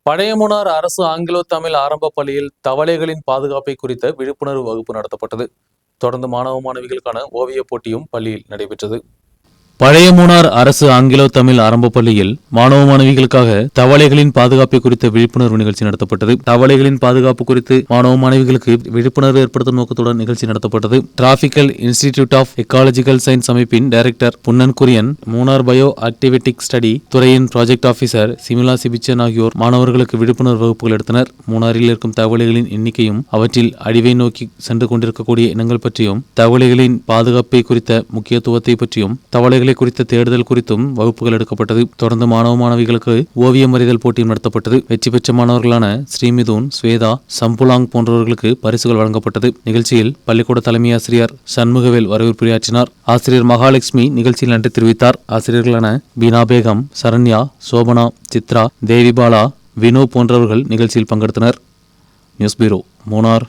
பழையமுனார் அரசு ஆங்கிலோ தமிழ் ஆரம்ப பள்ளியில் தவளைகளின் பாதுகாப்பை குறித்த விழிப்புணர்வு வகுப்பு நடத்தப்பட்டது. தொடர்ந்து மாணவ மாணவிகளுக்கான ஓவியப் போட்டியும் பள்ளியில் நடைபெற்றது. பழையமுனார் அரசு ஆங்கிலோ தமிழ் ஆரம்ப பள்ளியில் மாணவ மாணவிகளுக்காக தவளைகளின் பாதுகாப்பை குறித்த விழிப்புணர்வு நிகழ்ச்சி நடத்தப்பட்டது. தவளைகளின் பாதுகாப்பு குறித்து மாணவ மாணவிகளுக்கு விழிப்புணர்வு ஏற்படுத்தும் நோக்கத்துடன் நிகழ்ச்சி நடத்தப்பட்டது. Tropical institute of ecological science அமைப்பின் டைரக்டர் புன்னன் குரியன், மூனார் பயோ ஆக்டிவிட்டிக் ஸ்டடி துறையின் ப்ராஜெக்ட் ஆபீசர் சிமிலா சிபிச்சன் ஆகியோர் மாணவர்களுக்கு விழிப்புணர்வு வகுப்புகள் எடுத்தனர். மூனாரில் இருக்கும் தவளைகளின் எண்ணிக்கையும் அவற்றில் அழிவை நோக்கி சென்று கொண்டிருக்கக்கூடிய இனங்கள் பற்றியும் தவளைகளின் பாதுகாப்பை குறித்த முக்கியத்துவத்தை பற்றியும் தவளைகளை குறித்த தேடுதல் குறித்தும் வகுப்புகள் எடுக்கப்பட்டது. தொடர்ந்து மாணவ மாணவிகளுக்கு ஓவியம் வரைதல் போட்டியும் நடத்தப்பட்டது. வெற்றி பெற்ற மாணவர்களான ஸ்ரீமிதுன், ஸ்வேதா, சம்புலாங் போன்றவர்களுக்கு பரிசுகள் வழங்கப்பட்டது. நிகழ்ச்சியில் பள்ளிக்கூட தலைமை ஆசிரியர் சண்முகவேல் வரவேற்புரையாற்றினார். ஆசிரியர் மகாலட்சுமி நிகழ்ச்சியில் நன்றி தெரிவித்தார். ஆசிரியர்களான பீனா பேகம், சரண்யா, சோபனா, சித்ரா, தேவிபாலா, வினோ போன்றவர்கள் நிகழ்ச்சியில் பங்கெடுத்தனர். News bureau, Munnar.